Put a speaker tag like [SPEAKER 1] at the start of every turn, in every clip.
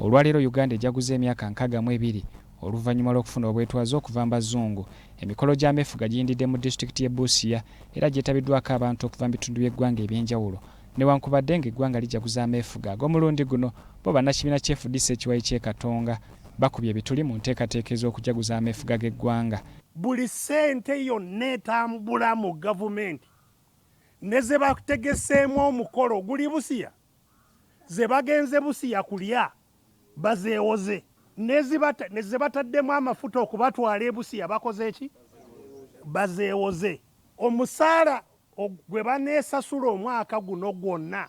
[SPEAKER 1] Olwaleero Uganda ejaguza emyaka 62 oluvannyuma lw'okufuna obwetwaze okuva Mbazungu. Emikolo gya Meefuga giyindidde mu disitulikiti y'e Busia era gyetabiddwako abantu okuva mu bitundu by'eggwanga ebyenjawulo. Newankubadde ng'eggwanga lijaguza Meefuga ag'omulundi guno bo bannakibiina kya FDC ekiwayi ky'e Katonga bakubye ebituli mu nteekateeka ez'okujaguza Meefuga g'eggwanga.
[SPEAKER 2] Buli ssente yonna etambula mu gavumenti ne ze bategeseemu omukolo guli Busia ze bagenze Busia kulya bazeewoze ne ze bataddemu amafuta okubatwala e Busia bakoze ki? Bazeewoze. Omusaala gwe baneesasula omwaka guno gwonna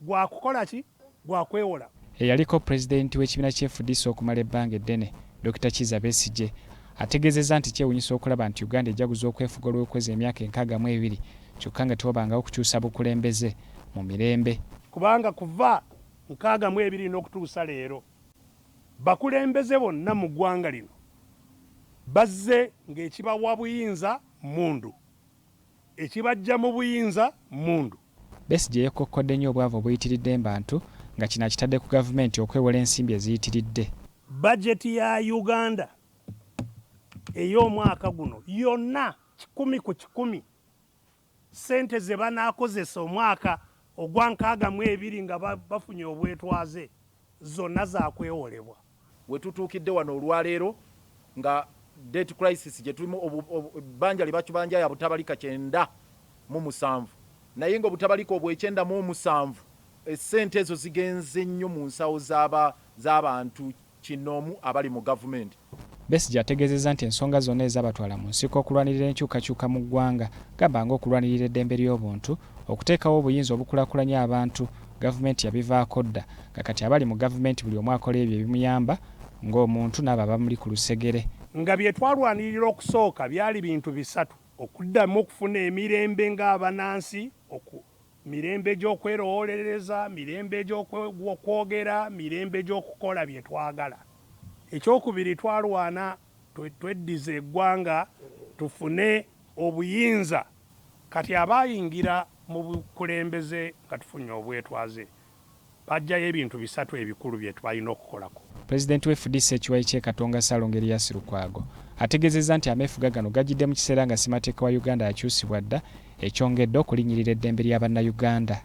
[SPEAKER 2] gwa kukola ki? Gwa kwewola.
[SPEAKER 1] Eyaliko pulezidenti w'ekibiina kya FDC okumala ebbanga eddene Dr. Kizza Besigye ategeezezza nti kyewuunyisa okulaba nti Uganda ejaguza okwefuga olw'okweza emyaka 62 kyokka nga tewabangawo kukyusa bukulembeze mu mirembe.
[SPEAKER 2] Kubanga kuva 62 n'okutuusa leero bakulembeze bonna mu ggwanga lino bazze ng'ekibawa buyinza mundu, ekibajja mu buyinza mundu.
[SPEAKER 1] Besigye yeekokkodde nnyo obwavu obuyitiridde mbantu nga kino akitadde ku gavumenti okwewola ensimbi eziyitiridde.
[SPEAKER 2] Bajeti ya Uganda ey'omwaka guno yonna 100 ku 100 ssente ze banaakozesa omwaka ogwa 62 nga bafunye obwetwaze zonna zakwewolebwa.
[SPEAKER 3] We tutuukidde wano olwaleero nga debt crisis gye tulimu bbanja libakibanja ya butabalika 97 naye ng'obutabalika obw'97 essente ezo zigenze nnyo mu nsawo z'abantu kinoomu abali mu gavumenti.
[SPEAKER 1] Besigye ategeezezza nti ensonga zonna ezabatwala mu nsiko okulwanirira enkyukakyuka mu ggwanga gamba ng'okulwanirira eddembe ly'obuntu, okuteekawo obuyinza obukulaakulanya abantu, gavumenti yabivaako dda nga kati abali mu gavumenti buli omu akola ebyo ebimuyamba ng'omuntu n'abo abamuli ku lusegere.
[SPEAKER 2] Nga bye twalwanirira okusooka byali bintu bisatu: okuddamu okufuna emirembe ng'abanansi, mirembe gy'okwerowolereza, mirembe gy'okwogera, mirembe gy'okukola bye twagala. Ekyokubiri twalwana tweddiza eggwanga tufune obuyinza. Kati abayingira mu bukulembeze nga tufunye obwetwaze bajjayo ebintu bisatu ebikulu bye twalina okukolako.
[SPEAKER 1] Pulezidenti w'FDC ekiwayi ky'e Katonga Ssaalongeeri Erias Lukwago ategeezezza nti ameefuga gano gajjidde mu kiseera nga ssemateeka wa Uganda yakyusibwa dda ekyongedde okulinnyirira eddembe ly'Abannayuganda.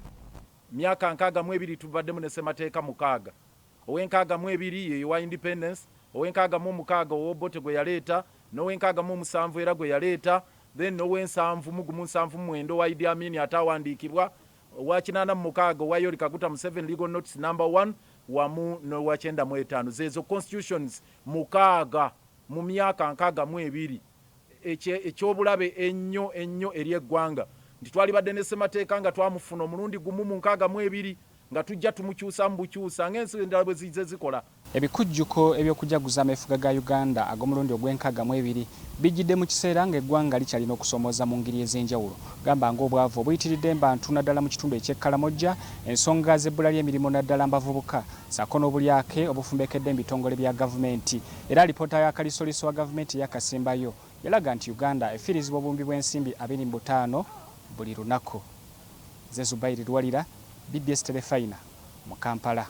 [SPEAKER 3] Myaka 62 tubaddemu ne ssemateeka 6. Ow'e62 ye wa independence, ow'e66 ow'Obote gwe yaleeta, n'ow'e67 era gwe yaleeta, then n'ow'e77 wa Idi Amin atawandiikibwa, owa 86 wa Yoweri Kaguta Museveni legal notice number 1 wamu n'owa 95. Zezo constitutions 6 mu myaka 62 ekyobulabe ennyo eri eggwanga nti twalibadde ne ssemateeka nga twamufuna omulundi gumu mu 62 nga tujja tumukyusa mu bukyusa ng'ensi endala bwe zize zikola.
[SPEAKER 1] Ebikujjuko eby'okujaguza ameefuga ga Uganda ag'omulundi ogw'62 bijjidde mu kiseera ng'eggwanga likyalina okusomooza mu ngeri ez'enjawulo gamba ng'obwavu obuyitiridde mbantu naddala mu kitundu eky'Ekkalamojja, ensonga z'ebbula ly'emirimu naddala mbavubuka ssaako n'obulyake obufumbekedde mu bitongole bya gavumenti. Era alipoota y'akalisoliso wa gavumenti eyakasembayo yalaga nti Uganda efiirizibwa obumbi bw'ensimbi 25 buli lunaku. Zubairi Lwalira, BBS Terefayina mu Kampala.